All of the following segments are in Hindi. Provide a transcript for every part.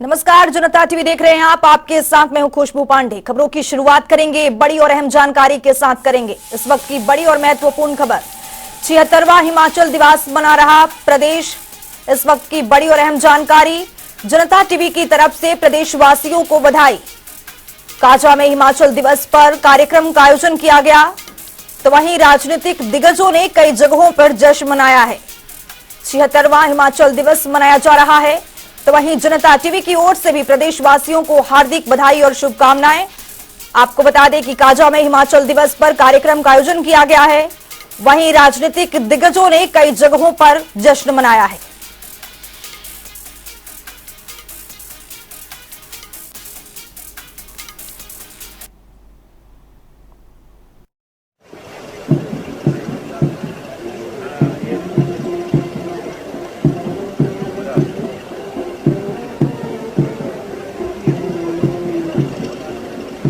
नमस्कार, जनता टीवी देख रहे हैं आप। आपके साथ मैं हूं खुशबू पांडे। खबरों की शुरुआत करेंगे बड़ी और अहम जानकारी के साथ करेंगे। इस वक्त की बड़ी और महत्वपूर्ण खबर, 76वां हिमाचल दिवस मना रहा प्रदेश। इस वक्त की बड़ी और अहम जानकारी, जनता टीवी की तरफ से प्रदेशवासियों को बधाई। काजा में हिमाचल दिवस पर कार्यक्रम का आयोजन किया गया, तो वहीं राजनीतिक दिग्गजों ने कई जगहों पर जश्न मनाया है। 76वां हिमाचल दिवस मनाया जा रहा है, तो वहीं जनता टीवी की ओर से भी प्रदेशवासियों को हार्दिक बधाई और शुभकामनाएं। आपको बता दें कि काजा में हिमाचल दिवस पर कार्यक्रम का आयोजन किया गया है, वहीं राजनीतिक दिग्गजों ने कई जगहों पर जश्न मनाया है।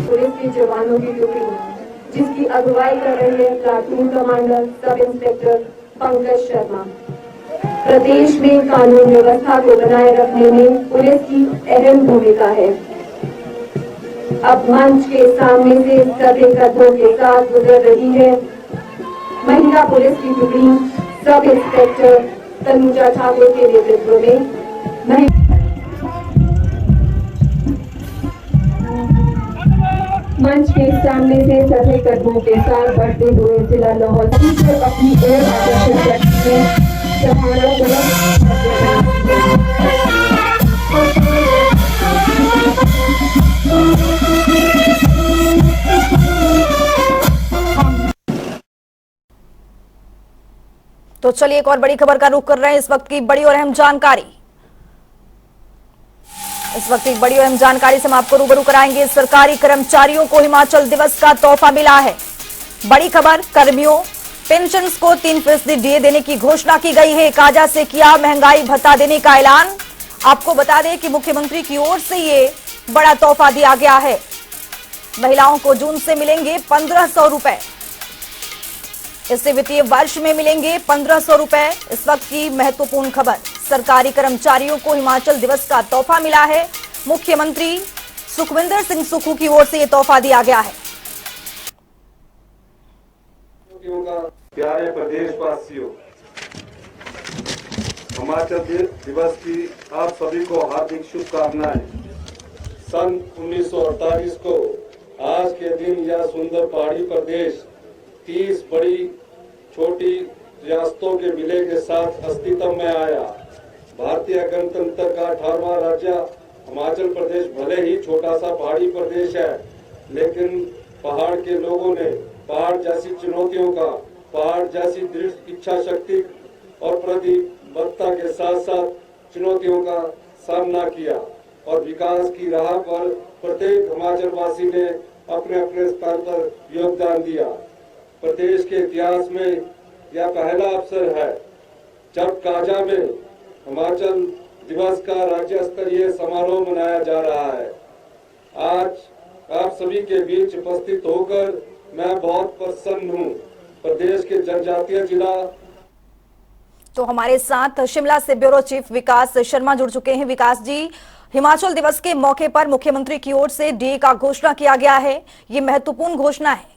पुलिस के जवानों की टुकड़ी जिसकी अगुवाई कर रहे हैं platoon commander sub inspector Pankaj Sharma. प्रदेश में कानून व्यवस्था को बनाए रखने में पुलिस की अहम भूमिका है। अब मंच के सामने से सभी कदमों के साथ गुजर रही है महिला पुलिस की टुकड़ी सब इंस्पेक्टर तनुजा ठाकुर के नेतृत्व में। मंच के सामने से सभी कदमों के साथ बढ़ते हुए जिला लाहौल को अपनी ओर आकर्षित करते तो चलिए एक और बड़ी खबर का रुख कर रहे हैं। इस वक्त की बड़ी और अहम जानकारी, इस वक्त एक बड़ी और अहम जानकारी से हम आपको रूबरू कराएंगे। सरकारी कर्मचारियों को हिमाचल दिवस का तोहफा मिला है। बड़ी खबर, कर्मियों पेंशन को 3% डीए देने की घोषणा की गई है। काजा से किया महंगाई भत्ता देने का ऐलान। आपको बता दें कि मुख्यमंत्री की ओर से ये बड़ा तोहफा दिया गया है। महिलाओं को जून से मिलेंगे 1500 रुपए, इस वित्तीय वर्ष में मिलेंगे 1500 रुपए। इस वक्त की महत्वपूर्ण खबर, सरकारी कर्मचारियों को हिमाचल दिवस का तोहफा मिला है। मुख्यमंत्री सुखविंदर सिंह सुक्खू की ओर से यह तोहफा दिया गया है। प्यारे प्रदेशवासियों, हिमाचल दिवस की आप सभी को हार्दिक शुभकामनाएं। सन 1948 को आज के दिन यह सुंदर पहाड़ी प्रदेश 30 बड़ी छोटी रियासतों के विलय के साथ अस्तित्व में आया। भारतीय गणतंत्र का 18वां राज्य हिमाचल प्रदेश भले ही छोटा सा पहाड़ी प्रदेश है, लेकिन पहाड़ के लोगों ने पहाड़ जैसी चुनौतियों का, पहाड़ जैसी दृढ़ इच्छा शक्ति और प्रतिबद्धता के साथ साथ चुनौतियों का सामना किया और विकास की राह पर प्रत्येक हिमाचल वासी ने अपने अपने स्तर पर योगदान दिया। प्रदेश के इतिहास में यह पहला अवसर है जब काजा में हिमाचल दिवस का राज्य स्तरीय समारोह मनाया जा रहा है। आज आप सभी के बीच उपस्थित होकर मैं बहुत प्रसन्न हूं। प्रदेश के जनजातीय जिला। तो हमारे साथ शिमला से ब्यूरो चीफ विकास शर्मा जुड़ चुके हैं। विकास जी, हिमाचल दिवस के मौके पर मुख्यमंत्री की ओर से डीए का घोषणा किया गया है, ये महत्वपूर्ण घोषणा है।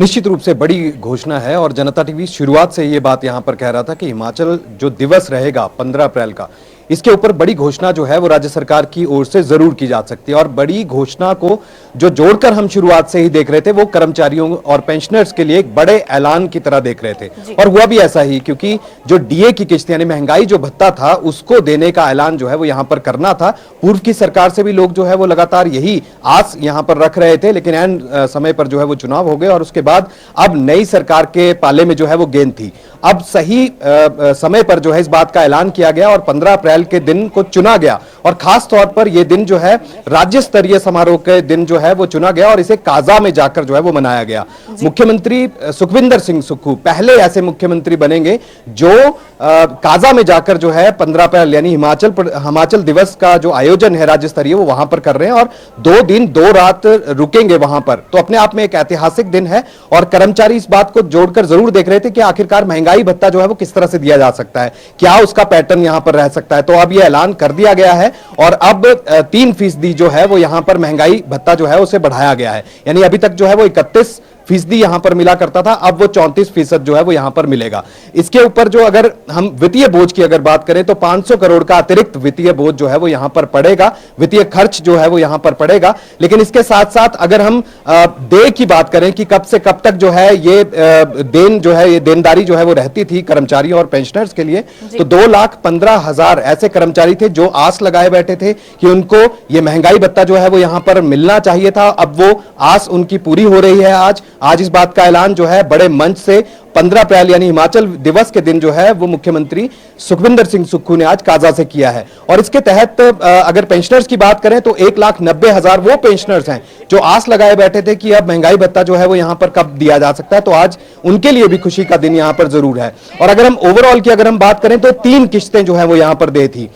निश्चित रूप से बड़ी घोषणा है और जनता टीवी शुरुआत से ये बात यहां पर कह रहा था कि हिमाचल जो दिवस रहेगा 15 अप्रैल का, इसके ऊपर बड़ी घोषणा जो है वो राज्य सरकार की ओर से जरूर की जा सकती है। और बड़ी घोषणा को जो जोड़कर हम शुरुआत से ही देख रहे थे, वो कर्मचारियों और पेंशनर्स के लिए एक बड़े ऐलान की तरह देख रहे थे। और हुआ भी ऐसा ही, क्योंकि जो डीए की किस्त यानी महंगाई जो भत्ता था उसको देने का ऐलान जो है वो यहां पर करना था। पूर्व की सरकार से भी लोग जो है वो लगातार यही आस यहां पर रख रहे थे, लेकिन एन समय पर जो है वो चुनाव हो गए और उसके बाद अब नई सरकार के पाले में जो है वो गेंद थी। अब सही समय पर जो है इस बात का ऐलान किया गया और 15 अप्रैल अप्रैल के दिन को चुना गया और खास तौर पर यह दिन जो है राज्य स्तरीय समारोह के दिन जो है वो चुना गया और इसे काजा में जाकर जो है वो मनाया गया। मुख्यमंत्री सुखविंदर सिंह सुक्खू पहले ऐसे मुख्यमंत्री बनेंगे जो काजा में जाकर जो है 15 अप्रैल यानी हिमाचल दिवस का जो आयोजन है राज्य स्तरीय वो वहां पर कर रहे हैं और 2 दिन 2 रात रुकेंगे वहां पर। तो अपने आप में एक ऐतिहासिक दिन है और कर्मचारी इस बात को जोड़कर जरूर देख रहे थे कि आखिरकार महंगाई भत्ता जो है वो किस तरह से दिया जा सकता है, क्या उसका पैटर्न यहां पर रह सकता है। तो अब यह ऐलान कर दिया गया है और अब 3% जो है वो यहां पर महंगाई भत्ता जो है उसे बढ़ाया गया है। यानी अभी तक जो है वो 31% यहां पर मिला करता था, अब वो 34% जो है वो यहां पर मिलेगा। इसके ऊपर जो अगर हम वित्तीय बोझ की अगर बात करें तो 500 करोड़ का अतिरिक्त वित्तीय बोझ जो है वो यहां पर पड़ेगा, वित्तीय खर्च जो है वो यहां पर पड़ेगा। लेकिन इसके साथ साथ अगर हम देय की बात करें कि कब से कब तक जो है ये देन जो है ये देनदारी जो है वो रहती थी कर्मचारियों और पेंशनर्स के लिए, तो 2,15,000 ऐसे कर्मचारी थे जो आस लगाए बैठे थे कि उनको ये महंगाई भत्ता जो है वो यहां पर मिलना चाहिए था। अब वो आस उनकी पूरी हो रही है। आज इस बात का ऐलान जो है बड़े मंच से 15 अप्रैल यानी हिमाचल दिवस के दिन जो है वो मुख्यमंत्री सुखविंदर सिंह सुक्खू ने आज काजा से किया है। और इसके तहत अगर पेंशनर्स की बात करें तो 1,90,000 वो पेंशनर्स हैं जो आस लगाए बैठे थे कि अब महंगाई भत्ता जो है वो यहां पर कब दिया जा सकता है। तो आज उनके लिए भी खुशी का दिन यहां पर जरूर है। और अगर हम ओवरऑल की अगर हम बात करें तो 3 किश्तें जो है वो यहां पर दी थी।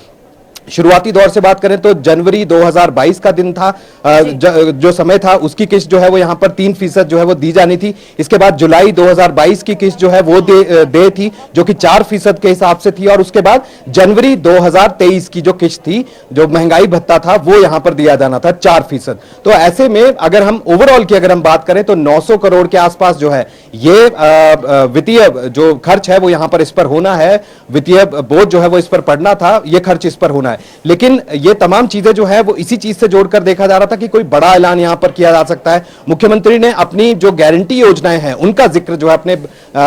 शुरुआती दौर से बात करें तो जनवरी 2022 का दिन था, जो समय था उसकी किस्त जो है वो यहां पर 3% जो है वो दी जानी थी। इसके बाद जुलाई 2022 की किस्त जो है वो दे थी जो कि 4% के हिसाब से थी। और उसके बाद जनवरी 2023 की जो किस्त थी, जो महंगाई भत्ता था, वो यहां पर दिया जाना था 4%। तो ऐसे में अगर हम ओवरऑल की अगर हम बात करें तो 900 करोड़ के आसपास जो है ये वित्तीय जो खर्च है वो यहां पर इस पर होना है, वित्तीय बोझ जो है वो इस पर पड़ना था, ये खर्च इस पर होना है। लेकिन ये तमाम चीजें जो है वो इसी चीज से जोड़कर देखा जा रहा था कि कोई बड़ा ऐलान यहां पर किया जा सकता है। मुख्यमंत्री ने अपनी जो गारंटी योजनाएं हैं उनका जिक्र जो है अपने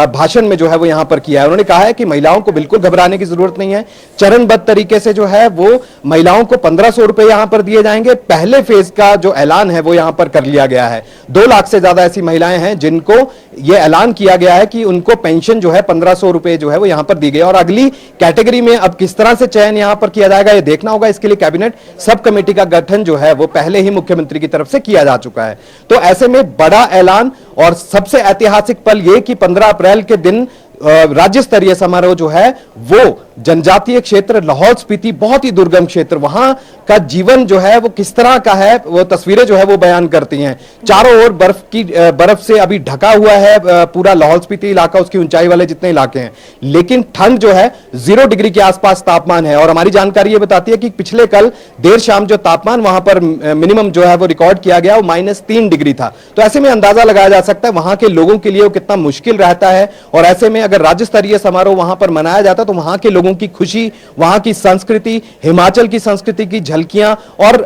भाषण में जो है वो यहां पर किया है। उन्होंने कहा है कि महिलाओं को बिल्कुल घबराने की जरूरत नहीं है। चरणबद्ध तरीके से जो है वो महिलाओं को 1,500 रुपए यहां पर दिए जाएंगे। पहले फेज का जो ऐलान है वो यहां पर कर लिया गया है। 2 लाख से ज्यादा ऐसी महिलाएं हैं जिनको यह ऐलान किया गया है कि उनको पेंशन जो है 1,500 रुपए जो है वो यहां पर दी गई। और अगली कैटेगरी में अब किस तरह से चयन यहां पर किया जाएगा ये देखना होगा। इसके लिए कैबिनेट सब कमेटी का गठन जो है वो पहले ही मुख्यमंत्री की तरफ से किया जा चुका है। तो ऐसे में बड़ा ऐलान और सबसे ऐतिहासिक पल ये कि 15 अप्रैल के दिन राज्य स्तरीय समारोह जो है वो जनजातीय क्षेत्र लाहौल स्पीति, बहुत ही दुर्गम क्षेत्र, वहां का जीवन जो है वो किस तरह का है वो तस्वीरें जो है वो बयान करती हैं। चारों ओर बर्फ से अभी ढका हुआ है पूरा लाहौल स्पीति इलाका, उसकी ऊंचाई वाले जितने इलाके हैं, लेकिन ठंड जो है 0 डिग्री के आसपास तापमान है। और हमारी जानकारी ये बताती है कि पिछले कल देर शाम जो तापमान वहां पर मिनिमम जो है वो रिकॉर्ड किया गया वो -3 डिग्री था। तो ऐसे में अंदाजा लगाया जा सकता है वहां के लोगों के लिए वो कितना मुश्किल रहता है। और ऐसे में अगर राज्य स्तरीय समारोह वहां पर मनाया जाता तो वहां के लोगों की खुशी, वहां की संस्कृति, हिमाचल की संस्कृति की झलकियां और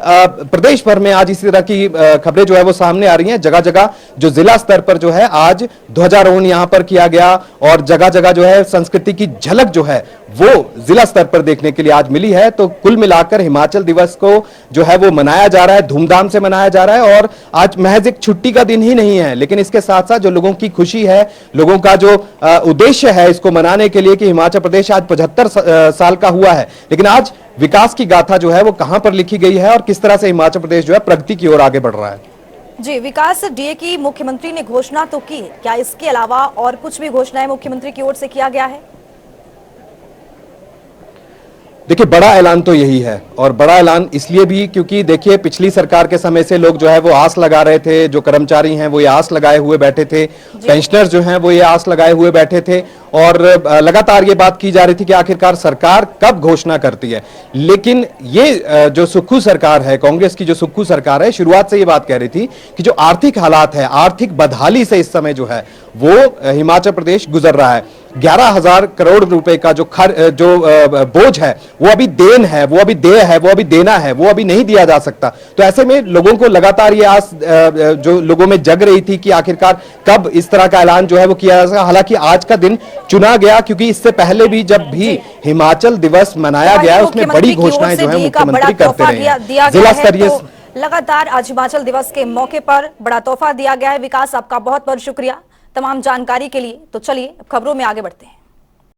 प्रदेश भर में आज इसी तरह की खबरें जो है वो सामने आ रही हैं। जगह जगह जो जिला स्तर पर जो है आज ध्वजारोहण यहां पर किया गया और जगह जगह जो है संस्कृति की झलक जो है वो जिला स्तर पर देखने के लिए आज मिली है। तो कुल मिलाकर हिमाचल दिवस को जो है वो मनाया जा रहा है, धूमधाम से मनाया जा रहा है। और आज महज एक छुट्टी का दिन ही नहीं है, लेकिन इसके साथ साथ जो लोगों की खुशी है, लोगों का जो उद्देश्य है इसको मनाने के लिए कि हिमाचल प्रदेश आज 75 साल का हुआ है, लेकिन आज विकास की गाथा जो है वो कहां पर लिखी गई है और किस तरह से हिमाचल प्रदेश जो है प्रगति की ओर आगे बढ़ रहा है। जी, विकास डीए की मुख्यमंत्री ने घोषणा तो की, क्या इसके अलावा और कुछ भी घोषणाएं मुख्यमंत्री की ओर से किया गया है? देखिए, बड़ा ऐलान तो यही है और बड़ा ऐलान इसलिए भी क्योंकि देखिए पिछली सरकार के समय से लोग जो है वो आस लगा रहे थे, जो कर्मचारी हैं वो ये आस लगाए हुए बैठे थे, पेंशनर्स जो हैं वो ये आस लगाए हुए बैठे थे और लगातार ये बात की जा रही थी कि आखिरकार सरकार कब घोषणा करती है। लेकिन ये जो सुक्खू सरकार है, कांग्रेस की जो सुक्खू सरकार है, शुरुआत से ये बात कह रही थी कि जो आर्थिक हालात है, आर्थिक बदहाली से इस समय जो है वो हिमाचल प्रदेश गुजर रहा है। 11,000 करोड़ रुपए का जो बोझ है वो अभी देन है, वो अभी देय है, वो अभी देना है, वो अभी नहीं दिया जा सकता। तो ऐसे में लोगों को लगातार ये आस जो लोगों में जग रही थी कि आखिरकार कब इस तरह का ऐलान जो है वो किया जा सकता। हालांकि आज का दिन चुना गया क्योंकि इससे पहले भी जब भी हिमाचल दिवस मनाया गया उसमें बड़ी घोषणाएं जो है मुख्यमंत्री करते रहे हैं। जिला स्तरीय लगातार आज हिमाचल दिवस के मौके पर बड़ा तोहफा दिया गया है। विकास, आपका बहुत बहुत शुक्रिया तमाम जानकारी के लिए। तो चलिए अब खबरों में आगे बढ़ते हैं।